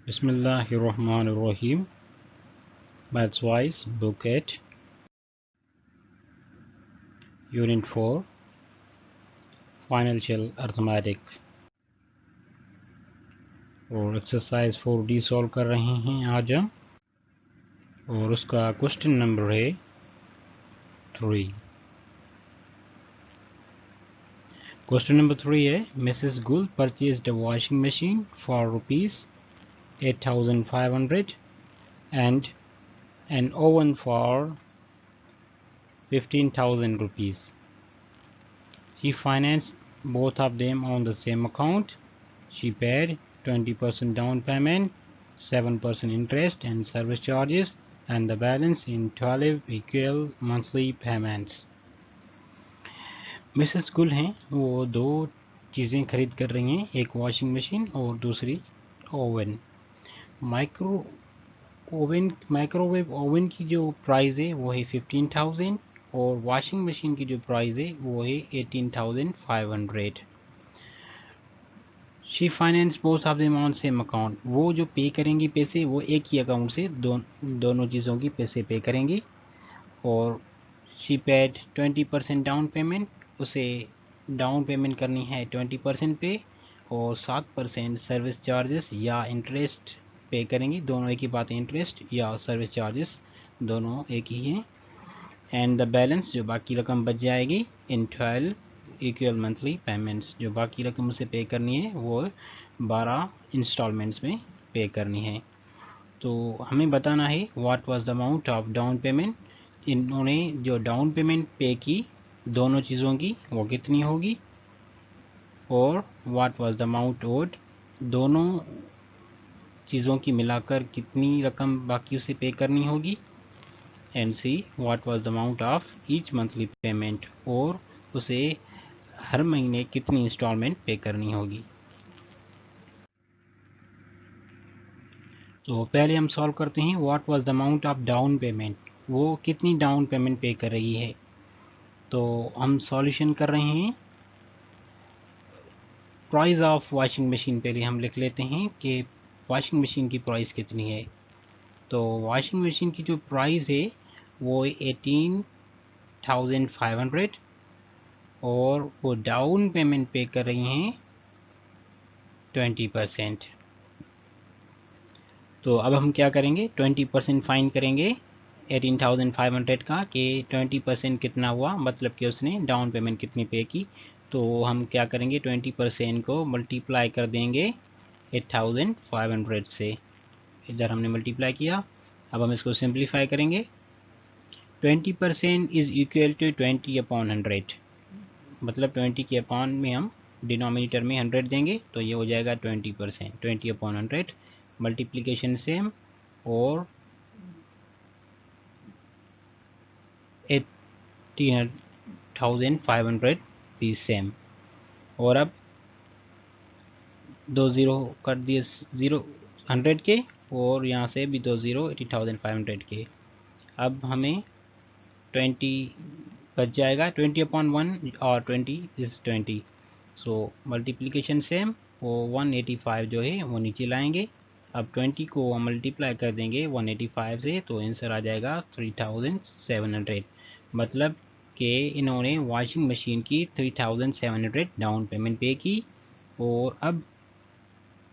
Bismillahirrahmanirrahim. Maths Wise Book 8 Unit 4 Financial Arithmetic और exercise 4D solve कर रहे हैं आज हम, और उसका क्वेश्चन नंबर है 3। क्वेश्चन नंबर 3 है, मिसेस गुल purchased a washing machine for rupees 8,500 and an oven for 15,000 rupees. She financed both of them on the same account. She paid 20% down payment, 7% interest and service charges, and the balance in 12 equal monthly payments. Mrs गुल हैं, वो दो चीज़ें खरीद कर रही हैं, एक वॉशिंग मशीन और दूसरी ओवन। माइक्रोवेव ओवन की जो प्राइस है वो है 15,000 और वॉशिंग मशीन की जो प्राइस है वो है 18,500। She finance both of them on same account, वो जो पे करेंगी पैसे वो एक ही अकाउंट से दोनों चीज़ों की पैसे पे करेंगी। और शी पेड 20% डाउन पेमेंट, उसे डाउन पेमेंट करनी है 20% पे, और 7% सर्विस चार्जेस या इंटरेस्ट पे करेंगी। दोनों एक ही बात है, इंटरेस्ट या सर्विस चार्जेस दोनों एक ही हैं। एंड द बैलेंस, जो बाकी रकम बच जाएगी, इन 12 इक्वल मंथली पेमेंट्स, जो बाकी रकम उसे पे करनी है वो 12 इंस्टॉलमेंट्स में पे करनी है। तो हमें बताना है what was the amount of down payment. इन्होंने जो डाउन पेमेंट पे की दोनों चीज़ों की वो कितनी होगी, और what was the amount owed, दोनों चीज़ों की मिलाकर कितनी रकम बाकी उसे पे करनी होगी। And see what was the amount of each monthly payment, और उसे हर महीने कितनी इंस्टॉलमेंट पे करनी होगी। तो पहले हम सॉल्व करते हैं what was the amount of down payment, वो कितनी डाउन पेमेंट पे कर रही है। तो हम सॉल्यूशन कर रहे हैं। प्राइस ऑफ वॉशिंग मशीन पहले हम लिख लेते हैं कि वॉशिंग मशीन की प्राइस कितनी है। तो वॉशिंग मशीन की जो प्राइस है वो 18,500 और वो डाउन पेमेंट पे कर रही हैं 20%। तो अब हम क्या करेंगे, 20% फाइन करेंगे 18,500 का, कि 20% कितना हुआ, मतलब कि उसने डाउन पेमेंट कितनी पे की। तो हम क्या करेंगे, 20% को मल्टीप्लाई कर देंगे 8,500 से। इधर हमने मल्टीप्लाई किया, अब हम इसको सिंप्लीफाई करेंगे। 20% इज इक्वल टू 20/100, मतलब 20 के अपॉन में हम डिनोमिनेटर में 100 देंगे, तो ये हो जाएगा 20%, 20/100। मल्टीप्लिकेशन सेम और 18,500 भी सेम। और अब दो ज़ीरो कर दिए, 100 के, और यहाँ से भी 2 ज़ीरो 18,500 के। अब हमें 20 बच जाएगा, 20/1 और 20 इज 20। सो मल्टीप्लिकेशन सेम, वो 185 जो है वो नीचे लाएंगे। अब 20 को हम मल्टीप्लाई कर देंगे 185 से, तो आंसर आ जाएगा 3,700। मतलब कि इन्होंने वॉशिंग मशीन की 3,700 डाउन पेमेंट पे की। और अब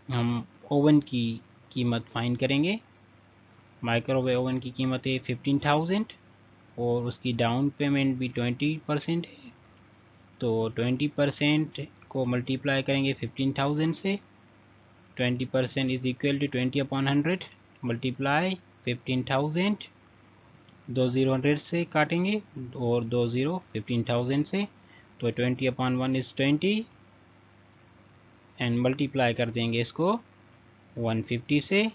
हम ओवन की कीमत फाइंड करेंगे। माइक्रोवेव ओवन की कीमत है 15,000 और उसकी डाउन पेमेंट भी 20% है। तो 20% को मल्टीप्लाई करेंगे 15,000 से। 20% is equal to 20/100 multiply 15,000, 2 zero 100 से काटेंगे और 2 ज़ीरो 15,000 से, तो 20/1 इज 20 एंड मल्टीप्लाई कर देंगे इसको 150 से।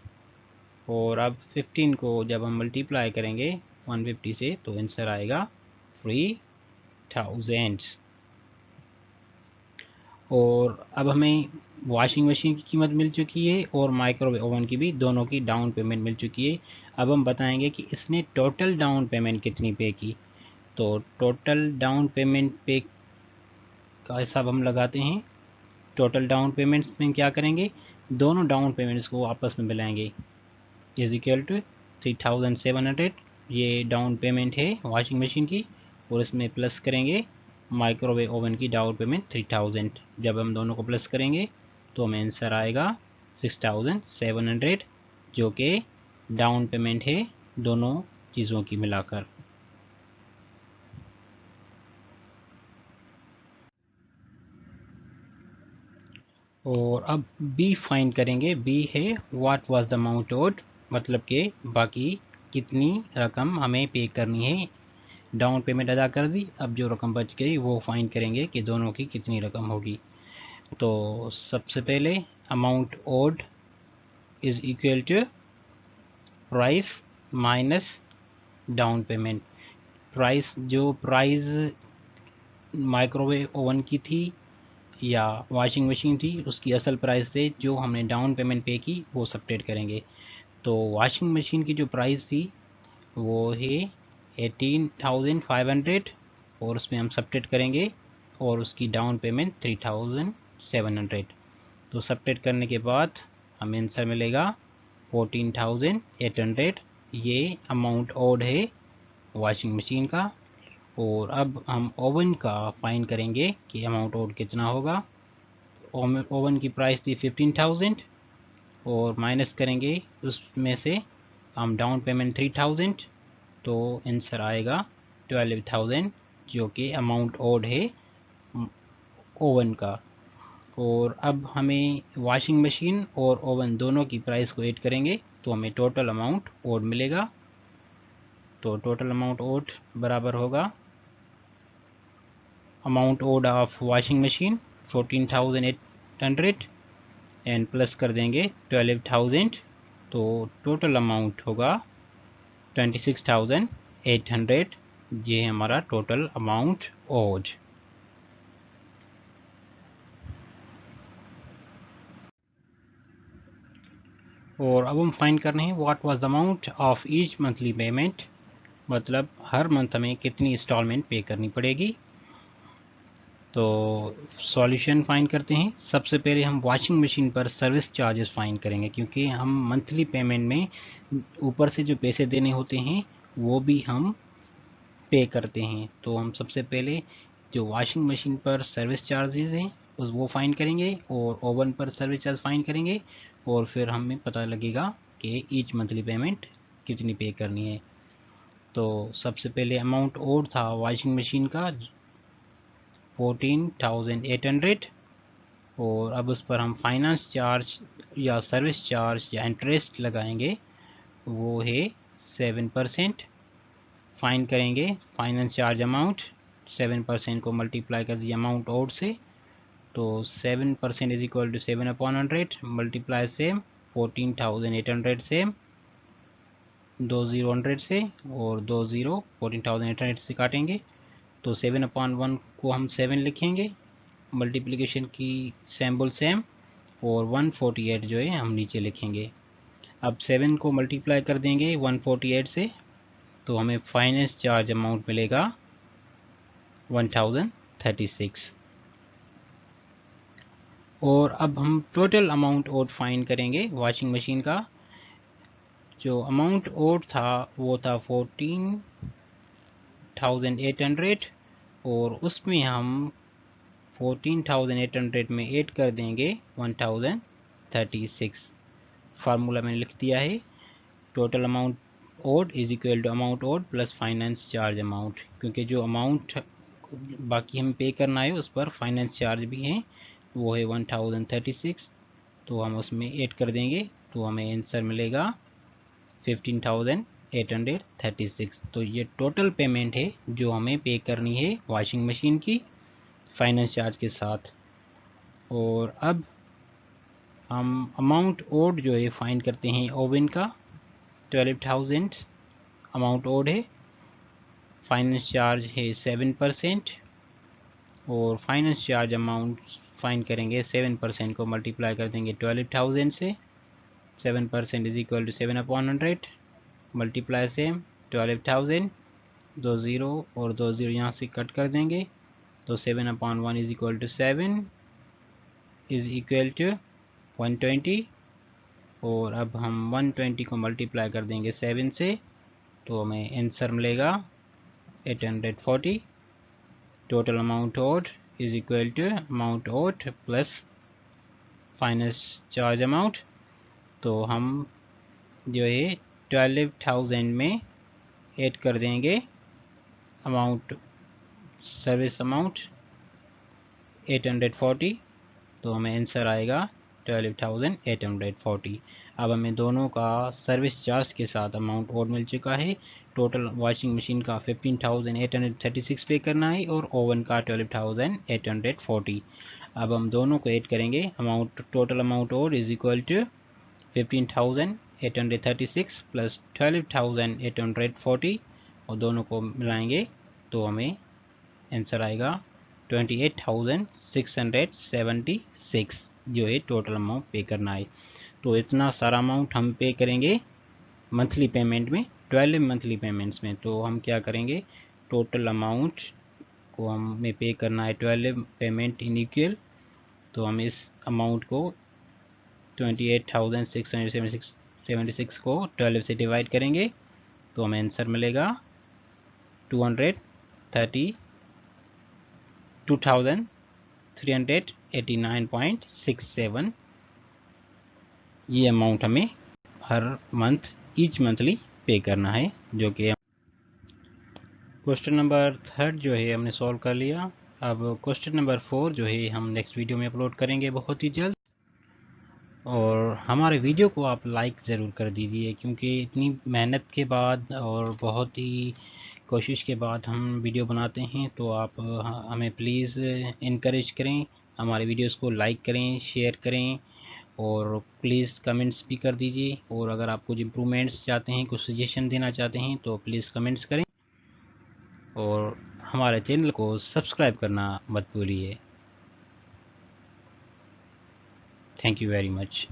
और अब 15 को जब हम मल्टीप्लाई करेंगे 150 से, तो आंसर आएगा 3,000। और अब हमें वॉशिंग मशीन की कीमत मिल चुकी है और माइक्रोवेव ओवन की भी, दोनों की डाउन पेमेंट मिल चुकी है। अब हम बताएंगे कि इसने टोटल डाउन पेमेंट कितनी पे की। तो टोटल डाउन पेमेंट पे का हिसाब हम लगाते हैं। टोटल डाउन पेमेंट्स में क्या करेंगे, दोनों डाउन पेमेंट्स को आपस में मिलाएंगे, इज इक्वल टू 3700। ये डाउन पेमेंट है वॉशिंग मशीन की, और इसमें प्लस करेंगे माइक्रोवेव ओवन की डाउन पेमेंट 3000। जब हम दोनों को प्लस करेंगे तो हमें आंसर आएगा 6700, जो कि डाउन पेमेंट है दोनों चीज़ों की मिलाकर। और अब बी फाइंड करेंगे। बी है what was the amount owed, मतलब कि बाकी कितनी रकम हमें पे करनी है। डाउन पेमेंट अदा कर दी, अब जो रकम बच गई वो फाइंड करेंगे कि दोनों की कितनी रकम होगी। तो सबसे पहले amount owed is equal to price minus down payment. Price microwave oven की थी या वॉशिंग मशीन थी, उसकी असल प्राइस से जो हमने डाउन पेमेंट पे की वो सब्ट्रैक्ट करेंगे। तो वॉशिंग मशीन की जो प्राइस थी वो है 18,500, और उसमें हम सब्ट्रैक्ट करेंगे और उसकी डाउन पेमेंट 3,700। तो सब्ट्रैक्ट करने के बाद हमें आंसर मिलेगा 14,800। ये अमाउंट ओड है वॉशिंग मशीन का। और अब हम ओवन का फाइंड करेंगे कि अमाउंट ओड कितना होगा। ओवन की प्राइस थी 15,000, और माइनस करेंगे उसमें से हम डाउन पेमेंट 3,000, तो आंसर आएगा 12,000, जो कि अमाउंट ओड है ओवन का। और अब हमें वॉशिंग मशीन और ओवन दोनों की प्राइस को ऐड करेंगे तो हमें टोटल अमाउंट ओड मिलेगा। तो टोटल अमाउंट ओड बराबर होगा amount owed of washing machine 14,800 and plus कर देंगे 12,000, तो टोटल अमाउंट होगा 26,800। ये हमारा टोटल अमाउंट ओड। और अब हम फाइंड कर रहे हैं what was the amount of each monthly payment, मतलब हर मंथ हमें कितनी इंस्टॉलमेंट पे करनी पड़ेगी। तो सॉल्यूशन फाइंड करते हैं। सबसे पहले हम वॉशिंग मशीन पर सर्विस चार्जेस फाइंड करेंगे, क्योंकि हम मंथली पेमेंट में ऊपर से जो पैसे देने होते हैं वो भी हम पे करते हैं। तो हम सबसे पहले जो वॉशिंग मशीन पर सर्विस चार्जेस हैं उस वो फाइंड करेंगे, और ओवन पर सर्विस चार्ज फाइंड करेंगे, और फिर हमें पता लगेगा कि ईच मंथली पेमेंट कितनी पे करनी है। तो सबसे पहले अमाउंट ओड था वॉशिंग मशीन का 14,800, और अब उस पर हम फाइनेंस चार्ज या सर्विस चार्ज या इंटरेस्ट लगाएंगे, वो है 7%। फाइंड करेंगे फाइनेंस चार्ज अमाउंट, 7% को मल्टीप्लाई कर दिया अमाउंट ओड से, तो 7% इज इक्वल टू 7/100 मल्टीप्लाई से 14,800 से 20 से, और 20 14,800 से काटेंगे तो 7/1 को हम 7 लिखेंगे, मल्टीप्लिकेशन की सिंबल सेम, और 148 जो है हम नीचे लिखेंगे। अब 7 को मल्टीप्लाई कर देंगे 148 से, तो हमें फाइनेंस चार्ज अमाउंट मिलेगा 1036। और अब हम टोटल अमाउंट ओड फाइंड करेंगे वॉशिंग मशीन का। जो अमाउंट ओड था वो था 14,800, और उसमें हम 14,800 में ऐड कर देंगे 1036। फार्मूला मैंने लिख दिया है, total amount owed is equal to amount owed plus finance charge amount, क्योंकि जो अमाउंट बाकी हमें पे करना है उस पर फाइनेंस चार्ज भी है, वो है 1036, तो हम उसमें ऐड कर देंगे तो हमें आंसर मिलेगा 15,836। तो ये टोटल पेमेंट है जो हमें पे करनी है वॉशिंग मशीन की फाइनेंस चार्ज के साथ। और अब हम अमाउंट ओड जो है फाइंड करते हैं ओवन का। 12,000 अमाउंट ओड है, फाइनेंस चार्ज है 7%, और फाइनेंस चार्ज अमाउंट फाइंड करेंगे 7% को मल्टीप्लाई कर देंगे 12,000 से, 7% इज इक्वल टू 7/100 मल्टीप्लाई से 12,000, 20 और 20 यहाँ से कट कर देंगे, तो 7/1 is equal to 7 is equal to 120 और अब हम 120 को मल्टीप्लाई कर देंगे 7 से तो हमें आंसर मिलेगा 840। Total amount owed is equal to amount owed plus finance charge amount. तो हम जो है 12,000 में ऐड कर देंगे अमाउंट सर्विस अमाउंट 840 तो हमें आंसर आएगा 12,840। अब हमें दोनों का सर्विस चार्ज के साथ अमाउंट और मिल चुका है। टोटल वॉशिंग मशीन का 15,836 पे करना है और ओवन का 12,840। अब हम दोनों को ऐड करेंगे। अमाउंट टोटल अमाउंट और इज इक्वल टू 15,836 प्लस 12,840 और दोनों को मिलाएंगे तो हमें आंसर आएगा 28,676 जो है टोटल अमाउंट पे करना है। तो इतना सारा अमाउंट हम पे करेंगे मंथली पेमेंट में, 12 मंथली पेमेंट्स में। तो हम क्या करेंगे, टोटल अमाउंट को हमें पे करना है 12 पेमेंट इन इक्वल। तो हम इस अमाउंट को 28,676 को 12 से डिवाइड करेंगे तो हमें आंसर मिलेगा 2,389.67। ये अमाउंट हमें हर मंथ ईच मंथली पे करना है। जो कि क्वेश्चन नंबर 3 जो है हमने सॉल्व कर लिया। अब क्वेश्चन नंबर 4 जो है हम नेक्स्ट वीडियो में अपलोड करेंगे बहुत ही जल्द। और हमारे वीडियो को आप लाइक ज़रूर कर दीजिए क्योंकि इतनी मेहनत के बाद और बहुत ही कोशिश के बाद हम वीडियो बनाते हैं। तो आप हमें प्लीज़ इनकरेज करें, हमारे वीडियोस को लाइक करें, शेयर करें और प्लीज़ कमेंट्स भी कर दीजिए। और अगर आप कुछ इम्प्रूवमेंट्स चाहते हैं, कुछ सजेशन देना चाहते हैं तो प्लीज़ कमेंट्स करें और हमारे चैनल को सब्सक्राइब करना मत भूलिए। Thank you very much.